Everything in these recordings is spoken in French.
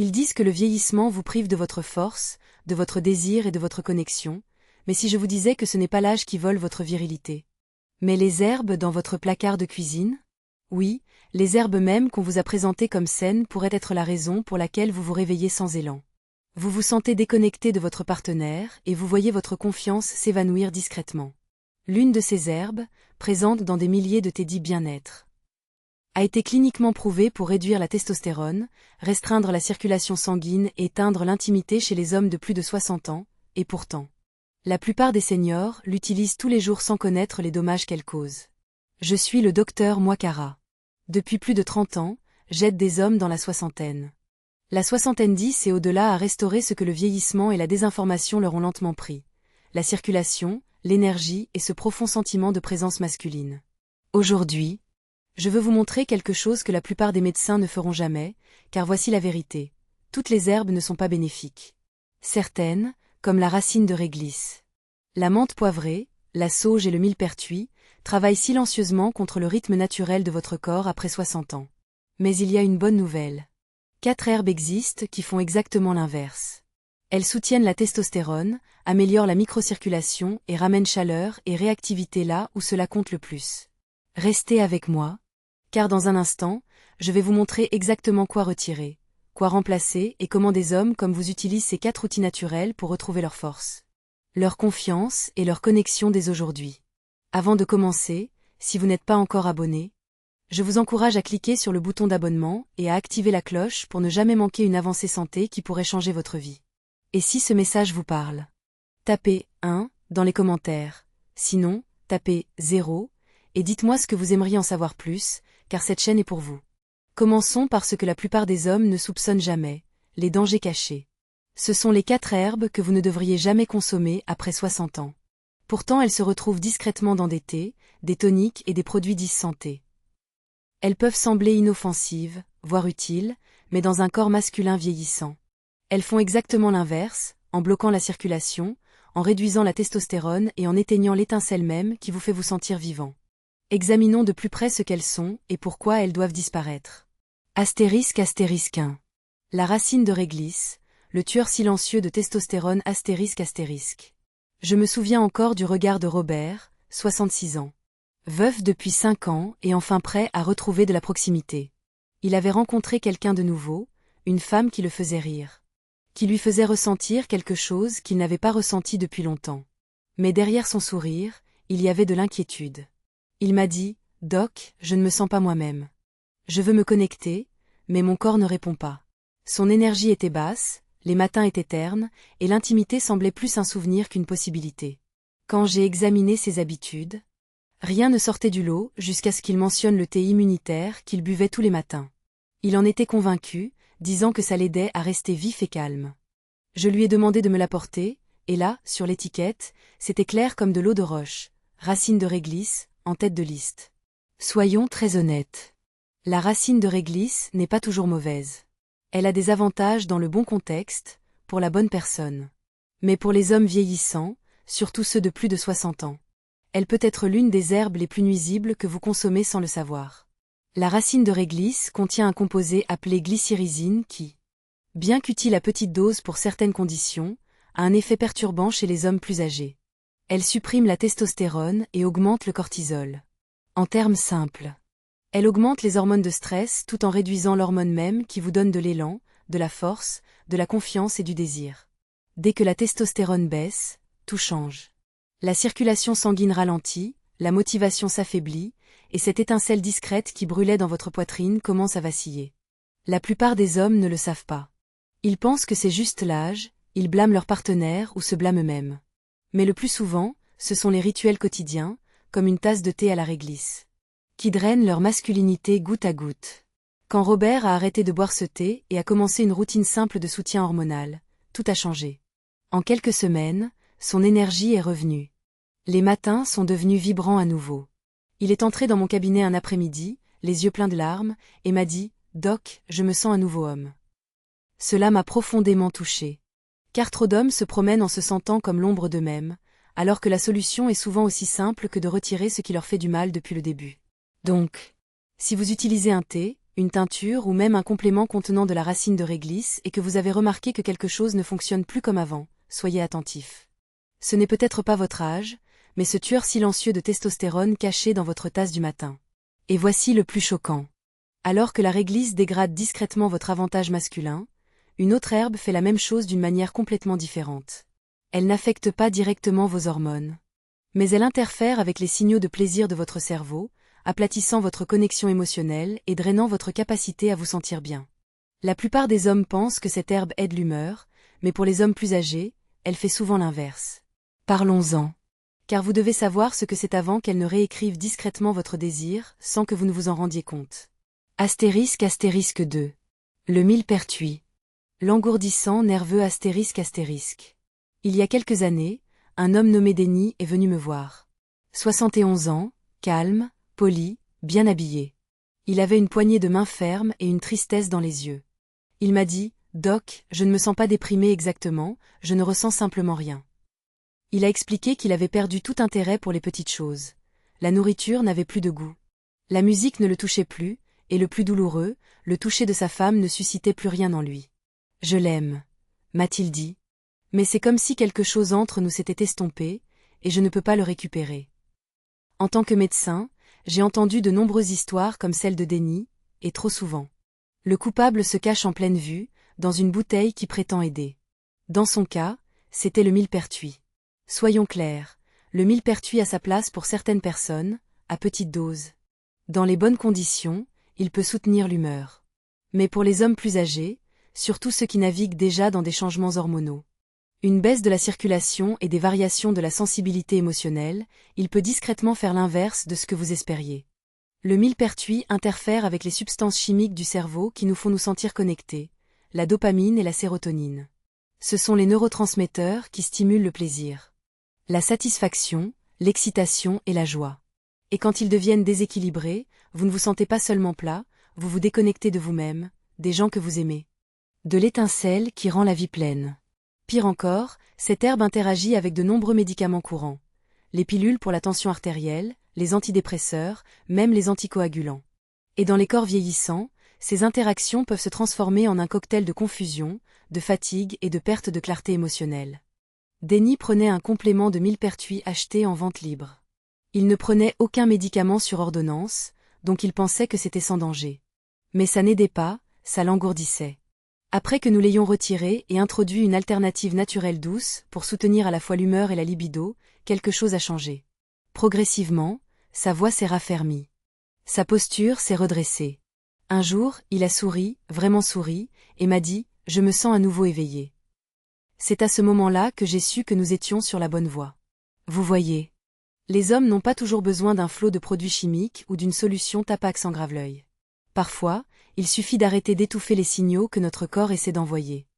Ils disent que le vieillissement vous prive de votre force, de votre désir et de votre connexion, mais si je vous disais que ce n'est pas l'âge qui vole votre virilité? Mais les herbes dans votre placard de cuisine? Oui, les herbes mêmes qu'on vous a présentées comme saines pourraient être la raison pour laquelle vous vous réveillez sans élan. Vous vous sentez déconnecté de votre partenaire et vous voyez votre confiance s'évanouir discrètement. L'une de ces herbes, présente dans des milliers de thés dits bien-être, a été cliniquement prouvée pour réduire la testostérone, restreindre la circulation sanguine et éteindre l'intimité chez les hommes de plus de 60 ans, et pourtant, la plupart des seniors l'utilisent tous les jours sans connaître les dommages qu'elle cause. Je suis le docteur Moikara. Depuis plus de 30 ans, j'aide des hommes dans la soixantaine. La soixantaine 10 et au-delà à restaurer ce que le vieillissement et la désinformation leur ont lentement pris. La circulation, l'énergie et ce profond sentiment de présence masculine. Aujourd'hui, je veux vous montrer quelque chose que la plupart des médecins ne feront jamais, car voici la vérité. Toutes les herbes ne sont pas bénéfiques. Certaines, comme la racine de réglisse, la menthe poivrée, la sauge et le millepertuis, travaillent silencieusement contre le rythme naturel de votre corps après 60 ans. Mais il y a une bonne nouvelle. 4 herbes existent qui font exactement l'inverse. Elles soutiennent la testostérone, améliorent la microcirculation et ramènent chaleur et réactivité là où cela compte le plus. Restez avec moi, car dans un instant, je vais vous montrer exactement quoi retirer, quoi remplacer et comment des hommes comme vous utilisent ces 4 outils naturels pour retrouver leur force, leur confiance et leur connexion dès aujourd'hui. Avant de commencer, si vous n'êtes pas encore abonné, je vous encourage à cliquer sur le bouton d'abonnement et à activer la cloche pour ne jamais manquer une avancée santé qui pourrait changer votre vie. Et si ce message vous parle, tapez 1 dans les commentaires, sinon, tapez 0, et dites-moi ce que vous aimeriez en savoir plus, car cette chaîne est pour vous. Commençons par ce que la plupart des hommes ne soupçonnent jamais, les dangers cachés. Ce sont les 4 herbes que vous ne devriez jamais consommer après 60 ans. Pourtant elles se retrouvent discrètement dans des thés, des toniques et des produits dits santé. Elles peuvent sembler inoffensives, voire utiles, mais dans un corps masculin vieillissant. Elles font exactement l'inverse, en bloquant la circulation, en réduisant la testostérone et en éteignant l'étincelle même qui vous fait vous sentir vivant. Examinons de plus près ce qu'elles sont et pourquoi elles doivent disparaître. Astérisque 1. La racine de réglisse, le tueur silencieux de testostérone astérisque. Je me souviens encore du regard de Robert, 66 ans. Veuf depuis 5 ans et enfin prêt à retrouver de la proximité. Il avait rencontré quelqu'un de nouveau, une femme qui le faisait rire, qui lui faisait ressentir quelque chose qu'il n'avait pas ressenti depuis longtemps. Mais derrière son sourire, il y avait de l'inquiétude. Il m'a dit, « Doc, je ne me sens pas moi-même. Je veux me connecter, mais mon corps ne répond pas. » Son énergie était basse, les matins étaient ternes, et l'intimité semblait plus un souvenir qu'une possibilité. Quand j'ai examiné ses habitudes, rien ne sortait du lot jusqu'à ce qu'il mentionne le thé immunitaire qu'il buvait tous les matins. Il en était convaincu, disant que ça l'aidait à rester vif et calme. Je lui ai demandé de me l'apporter, et là, sur l'étiquette, c'était clair comme de l'eau de roche, racine de réglisse, en tête de liste. Soyons très honnêtes. La racine de réglisse n'est pas toujours mauvaise. Elle a des avantages dans le bon contexte, pour la bonne personne. Mais pour les hommes vieillissants, surtout ceux de plus de 60 ans, elle peut être l'une des herbes les plus nuisibles que vous consommez sans le savoir. La racine de réglisse contient un composé appelé glycyrrhizine qui, bien qu'utile à petite dose pour certaines conditions, a un effet perturbant chez les hommes plus âgés. Elle supprime la testostérone et augmente le cortisol. En termes simples, elle augmente les hormones de stress tout en réduisant l'hormone même qui vous donne de l'élan, de la force, de la confiance et du désir. Dès que la testostérone baisse, tout change. La circulation sanguine ralentit, la motivation s'affaiblit, et cette étincelle discrète qui brûlait dans votre poitrine commence à vaciller. La plupart des hommes ne le savent pas. Ils pensent que c'est juste l'âge, ils blâment leur partenaire ou se blâment eux-mêmes. Mais le plus souvent, ce sont les rituels quotidiens, comme une tasse de thé à la réglisse, qui drainent leur masculinité goutte à goutte. Quand Robert a arrêté de boire ce thé et a commencé une routine simple de soutien hormonal, tout a changé. En quelques semaines, son énergie est revenue. Les matins sont devenus vibrants à nouveau. Il est entré dans mon cabinet un après-midi, les yeux pleins de larmes, et m'a dit « Doc, je me sens un nouveau homme ». Cela m'a profondément touché. Car trop d'hommes se promènent en se sentant comme l'ombre d'eux-mêmes, alors que la solution est souvent aussi simple que de retirer ce qui leur fait du mal depuis le début. Donc, si vous utilisez un thé, une teinture ou même un complément contenant de la racine de réglisse et que vous avez remarqué que quelque chose ne fonctionne plus comme avant, soyez attentif. Ce n'est peut-être pas votre âge, mais ce tueur silencieux de testostérone caché dans votre tasse du matin. Et voici le plus choquant. Alors que la réglisse dégrade discrètement votre avantage masculin, une autre herbe fait la même chose d'une manière complètement différente. Elle n'affecte pas directement vos hormones. Mais elle interfère avec les signaux de plaisir de votre cerveau, aplatissant votre connexion émotionnelle et drainant votre capacité à vous sentir bien. La plupart des hommes pensent que cette herbe aide l'humeur, mais pour les hommes plus âgés, elle fait souvent l'inverse. Parlons-en. Car vous devez savoir ce que c'est avant qu'elle ne réécrive discrètement votre désir, sans que vous ne vous en rendiez compte. Astérisque 2. Le millepertuis. L'engourdissant nerveux astérisque. Il y a quelques années, un homme nommé Denis est venu me voir. 71 ans, calme, poli, bien habillé. Il avait une poignée de main ferme et une tristesse dans les yeux. Il m'a dit, « Doc, je ne me sens pas déprimé exactement, je ne ressens simplement rien. » Il a expliqué qu'il avait perdu tout intérêt pour les petites choses. La nourriture n'avait plus de goût. La musique ne le touchait plus, et le plus douloureux, le toucher de sa femme ne suscitait plus rien en lui. « Je l'aime, » m'a-t-il dit. Mais c'est comme si quelque chose entre nous s'était estompé, et je ne peux pas le récupérer. En tant que médecin, j'ai entendu de nombreuses histoires comme celle de Denis, et trop souvent. Le coupable se cache en pleine vue, dans une bouteille qui prétend aider. Dans son cas, c'était le millepertuis. Soyons clairs, le millepertuis a sa place pour certaines personnes, à petite dose. Dans les bonnes conditions, il peut soutenir l'humeur. Mais pour les hommes plus âgés, surtout ceux qui naviguent déjà dans des changements hormonaux, une baisse de la circulation et des variations de la sensibilité émotionnelle, il peut discrètement faire l'inverse de ce que vous espériez. Le millepertuis interfère avec les substances chimiques du cerveau qui nous font nous sentir connectés, la dopamine et la sérotonine. Ce sont les neurotransmetteurs qui stimulent le plaisir, la satisfaction, l'excitation et la joie. Et quand ils deviennent déséquilibrés, vous ne vous sentez pas seulement plat, vous vous déconnectez de vous-même, des gens que vous aimez. De l'étincelle qui rend la vie pleine. Pire encore, cette herbe interagit avec de nombreux médicaments courants. Les pilules pour la tension artérielle, les antidépresseurs, même les anticoagulants. Et dans les corps vieillissants, ces interactions peuvent se transformer en un cocktail de confusion, de fatigue et de perte de clarté émotionnelle. Denis prenait un complément de millepertuis acheté en vente libre. Il ne prenait aucun médicament sur ordonnance, donc il pensait que c'était sans danger. Mais ça n'aidait pas, ça l'engourdissait. Après que nous l'ayons retiré et introduit une alternative naturelle douce pour soutenir à la fois l'humeur et la libido, quelque chose a changé. Progressivement, sa voix s'est raffermie. Sa posture s'est redressée. Un jour, il a souri, vraiment souri, et m'a dit « Je me sens à nouveau éveillé ». C'est à ce moment-là que j'ai su que nous étions sur la bonne voie. Vous voyez, les hommes n'ont pas toujours besoin d'un flot de produits chimiques ou d'une solution Tapax en grave-l'œil. Parfois, il suffit d'arrêter d'étouffer les signaux que notre corps essaie d'envoyer.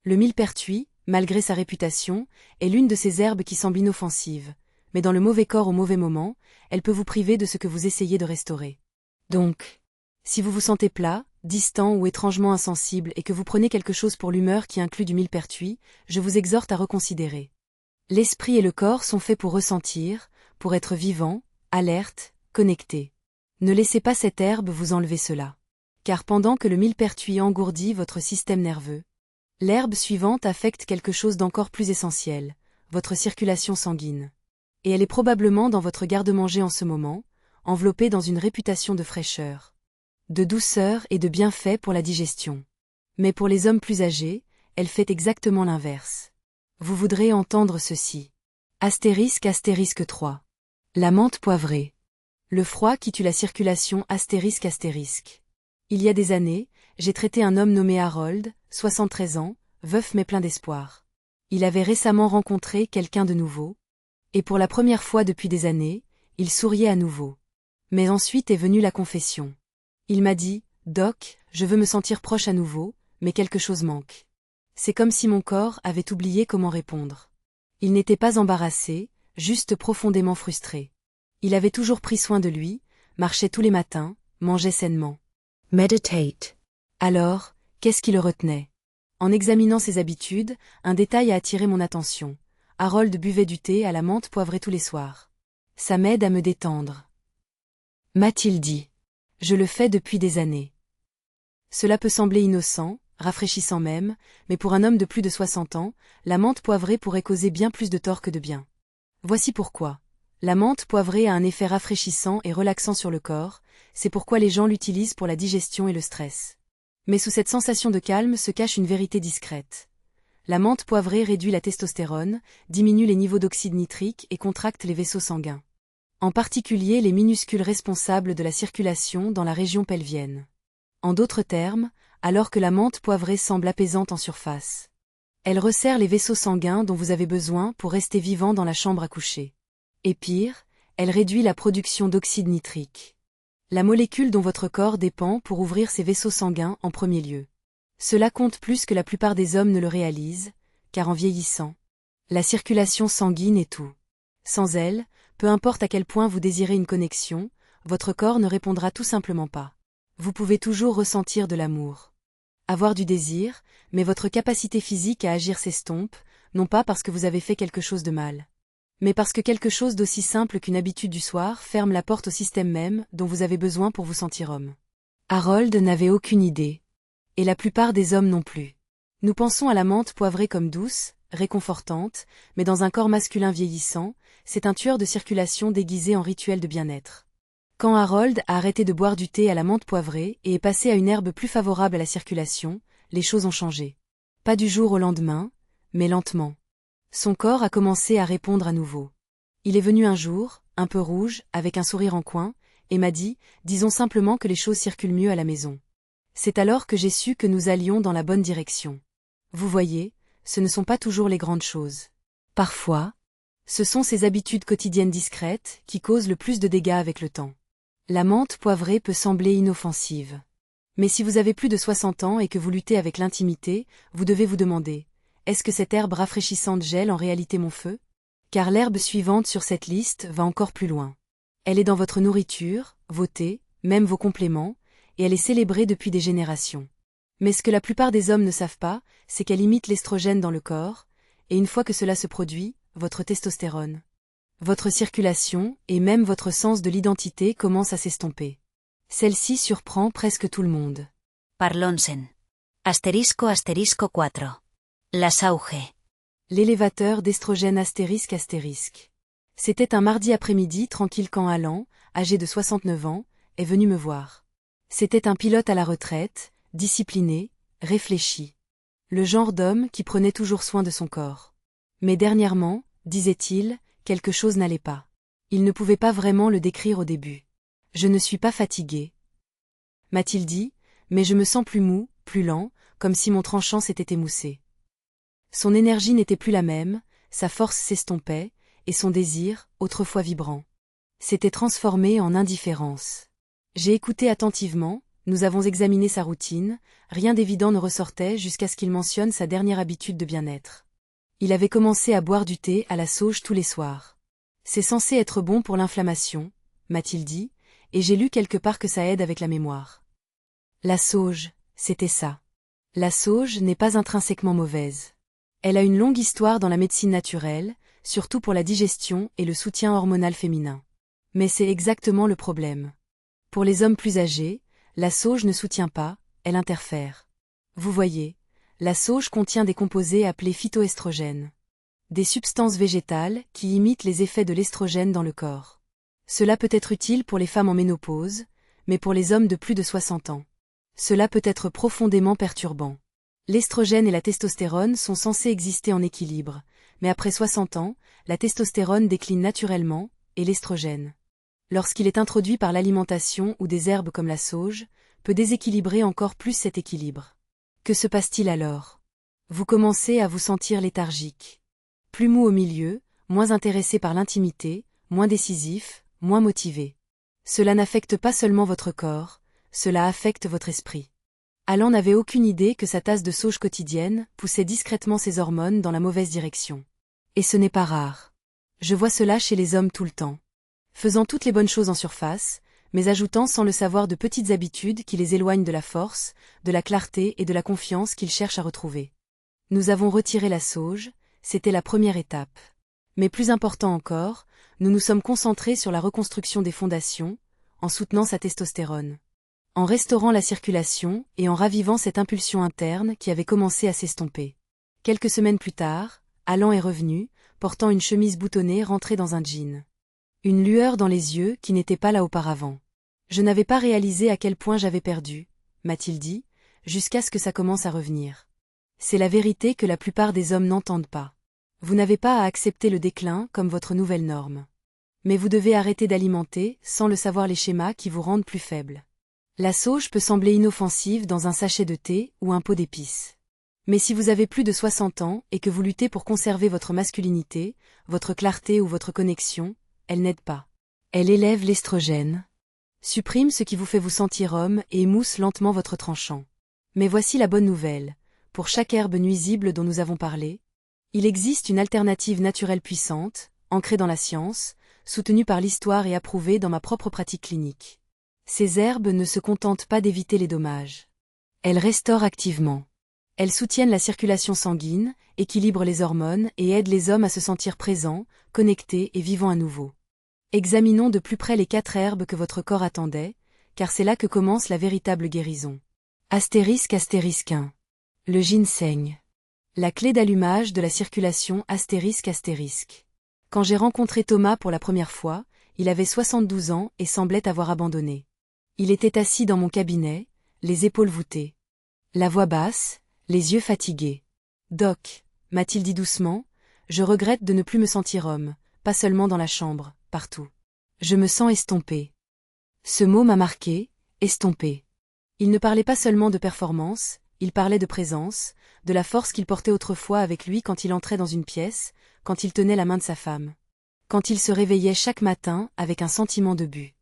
Le millepertuis, malgré sa réputation, est l'une de ces herbes qui semblent inoffensives, mais dans le mauvais corps au mauvais moment, elle peut vous priver de ce que vous essayez de restaurer. Donc, si vous vous sentez plat, distant ou étrangement insensible et que vous prenez quelque chose pour l'humeur qui inclut du millepertuis, je vous exhorte à reconsidérer. L'esprit et le corps sont faits pour ressentir, pour être vivants, alertes, connectés. Ne laissez pas cette herbe vous enlever cela. Car pendant que le millepertuis engourdit votre système nerveux, l'herbe suivante affecte quelque chose d'encore plus essentiel, votre circulation sanguine. Et elle est probablement dans votre garde-manger en ce moment, enveloppée dans une réputation de fraîcheur, de douceur et de bienfait pour la digestion. Mais pour les hommes plus âgés, elle fait exactement l'inverse. Vous voudrez entendre ceci. Astérisque 3. La menthe poivrée. Le froid qui tue la circulation astérisque. Il y a des années, j'ai traité un homme nommé Harold, 73 ans, veuf mais plein d'espoir. Il avait récemment rencontré quelqu'un de nouveau, et pour la première fois depuis des années, il souriait à nouveau. Mais ensuite est venue la confession. Il m'a dit, « Doc, je veux me sentir proche à nouveau, mais quelque chose manque. » C'est comme si mon corps avait oublié comment répondre. Il n'était pas embarrassé, juste profondément frustré. Il avait toujours pris soin de lui, marchait tous les matins, mangeait sainement. Meditate. Alors, qu'est-ce qui le retenait? En examinant ses habitudes, un détail a attiré mon attention. Harold buvait du thé à la menthe poivrée tous les soirs. Ça m'aide à me détendre, m'a-t-il dit. Je le fais depuis des années. Cela peut sembler innocent, rafraîchissant même, mais pour un homme de plus de 60 ans, la menthe poivrée pourrait causer bien plus de tort que de bien. Voici pourquoi. La menthe poivrée a un effet rafraîchissant et relaxant sur le corps, c'est pourquoi les gens l'utilisent pour la digestion et le stress. Mais sous cette sensation de calme se cache une vérité discrète. La menthe poivrée réduit la testostérone, diminue les niveaux d'oxyde nitrique et contracte les vaisseaux sanguins. En particulier les minuscules responsables de la circulation dans la région pelvienne. En d'autres termes, alors que la menthe poivrée semble apaisante en surface. Elle resserre les vaisseaux sanguins dont vous avez besoin pour rester vivant dans la chambre à coucher. Et pire, elle réduit la production d'oxyde nitrique. La molécule dont votre corps dépend pour ouvrir ses vaisseaux sanguins en premier lieu. Cela compte plus que la plupart des hommes ne le réalisent, car en vieillissant, la circulation sanguine est tout. Sans elle, peu importe à quel point vous désirez une connexion, votre corps ne répondra tout simplement pas. Vous pouvez toujours ressentir de l'amour. Avoir du désir, mais votre capacité physique à agir s'estompe, non pas parce que vous avez fait quelque chose de mal, mais parce que quelque chose d'aussi simple qu'une habitude du soir ferme la porte au système même dont vous avez besoin pour vous sentir homme. Harold n'avait aucune idée. Et la plupart des hommes non plus. Nous pensons à la menthe poivrée comme douce, réconfortante, mais dans un corps masculin vieillissant, c'est un tueur de circulation déguisé en rituel de bien-être. Quand Harold a arrêté de boire du thé à la menthe poivrée et est passé à une herbe plus favorable à la circulation, les choses ont changé. Pas du jour au lendemain, mais lentement. Son corps a commencé à répondre à nouveau. Il est venu un jour, un peu rouge, avec un sourire en coin, et m'a dit, disons simplement que les choses circulent mieux à la maison. C'est alors que j'ai su que nous allions dans la bonne direction. Vous voyez, ce ne sont pas toujours les grandes choses. Parfois, ce sont ces habitudes quotidiennes discrètes qui causent le plus de dégâts avec le temps. La menthe poivrée peut sembler inoffensive. Mais si vous avez plus de 60 ans et que vous luttez avec l'intimité, vous devez vous demander, est-ce que cette herbe rafraîchissante gèle en réalité mon feu? Car l'herbe suivante sur cette liste va encore plus loin. Elle est dans votre nourriture, vos thés, même vos compléments, et elle est célébrée depuis des générations. Mais ce que la plupart des hommes ne savent pas, c'est qu'elle imite l'estrogène dans le corps, et une fois que cela se produit, votre testostérone. Votre circulation, et même votre sens de l'identité commence à s'estomper. Celle-ci surprend presque tout le monde. Parlonsen. Asterisco asterisco 4. La sauge. L'élévateur d'estrogène astérisque astérisque. C'était un mardi après-midi tranquille quand Alan, âgé de 69 ans, est venu me voir. C'était un pilote à la retraite, discipliné, réfléchi. Le genre d'homme qui prenait toujours soin de son corps. Mais dernièrement, disait-il, quelque chose n'allait pas. Il ne pouvait pas vraiment le décrire au début. Je ne suis pas fatigué, m'a-t-il dit, mais je me sens plus mou, plus lent, comme si mon tranchant s'était émoussé. Son énergie n'était plus la même, sa force s'estompait, et son désir, autrefois vibrant, s'était transformé en indifférence. J'ai écouté attentivement, nous avons examiné sa routine, rien d'évident ne ressortait jusqu'à ce qu'il mentionne sa dernière habitude de bien-être. Il avait commencé à boire du thé à la sauge tous les soirs. C'est censé être bon pour l'inflammation, m'a-t-il dit, et j'ai lu quelque part que ça aide avec la mémoire. La sauge, c'était ça. La sauge n'est pas intrinsèquement mauvaise. Elle a une longue histoire dans la médecine naturelle, surtout pour la digestion et le soutien hormonal féminin. Mais c'est exactement le problème. Pour les hommes plus âgés, la sauge ne soutient pas, elle interfère. Vous voyez, la sauge contient des composés appelés phytoestrogènes. Des substances végétales qui imitent les effets de l'estrogène dans le corps. Cela peut être utile pour les femmes en ménopause, mais pour les hommes de plus de 60 ans. Cela peut être profondément perturbant. L'estrogène et la testostérone sont censés exister en équilibre, mais après 60 ans, la testostérone décline naturellement, et l'estrogène, lorsqu'il est introduit par l'alimentation ou des herbes comme la sauge, peut déséquilibrer encore plus cet équilibre. Que se passe-t-il alors? Vous commencez à vous sentir léthargique. Plus mou au milieu, moins intéressé par l'intimité, moins décisif, moins motivé. Cela n'affecte pas seulement votre corps, cela affecte votre esprit. Alan n'avait aucune idée que sa tasse de sauge quotidienne poussait discrètement ses hormones dans la mauvaise direction. Et ce n'est pas rare. Je vois cela chez les hommes tout le temps. Faisant toutes les bonnes choses en surface, mais ajoutant sans le savoir de petites habitudes qui les éloignent de la force, de la clarté et de la confiance qu'ils cherchent à retrouver. Nous avons retiré la sauge, c'était la première étape. Mais plus important encore, nous nous sommes concentrés sur la reconstruction des fondations, en soutenant sa testostérone. en restaurant la circulation et en ravivant cette impulsion interne qui avait commencé à s'estomper. Quelques semaines plus tard, Alan est revenu, portant une chemise boutonnée rentrée dans un jean. Une lueur dans les yeux qui n'était pas là auparavant. Je n'avais pas réalisé à quel point j'avais perdu, m'a-t-il dit, jusqu'à ce que ça commence à revenir. C'est la vérité que la plupart des hommes n'entendent pas. Vous n'avez pas à accepter le déclin comme votre nouvelle norme. Mais vous devez arrêter d'alimenter, sans le savoir, les schémas qui vous rendent plus faible. La sauge peut sembler inoffensive dans un sachet de thé ou un pot d'épices. Mais si vous avez plus de 60 ans et que vous luttez pour conserver votre masculinité, votre clarté ou votre connexion, elle n'aide pas. Elle élève l'estrogène, supprime ce qui vous fait vous sentir homme et émousse lentement votre tranchant. Mais voici la bonne nouvelle. Pour chaque herbe nuisible dont nous avons parlé, il existe une alternative naturelle puissante, ancrée dans la science, soutenue par l'histoire et approuvée dans ma propre pratique clinique. Ces herbes ne se contentent pas d'éviter les dommages. Elles restaurent activement. Elles soutiennent la circulation sanguine, équilibrent les hormones et aident les hommes à se sentir présents, connectés et vivants à nouveau. Examinons de plus près les 4 herbes que votre corps attendait, car c'est là que commence la véritable guérison. Astérisque 1. Le ginseng. La clé d'allumage de la circulation astérisque. Quand j'ai rencontré Thomas pour la première fois, il avait 72 ans et semblait avoir abandonné. Il était assis dans mon cabinet, les épaules voûtées. La voix basse, les yeux fatigués. « Doc », m'a-t-il dit doucement, « je regrette de ne plus me sentir homme, pas seulement dans la chambre, partout. Je me sens estompé. » Ce mot m'a marqué, estompé. Il ne parlait pas seulement de performance, il parlait de présence, de la force qu'il portait autrefois avec lui quand il entrait dans une pièce, quand il tenait la main de sa femme. Quand il se réveillait chaque matin avec un sentiment de but.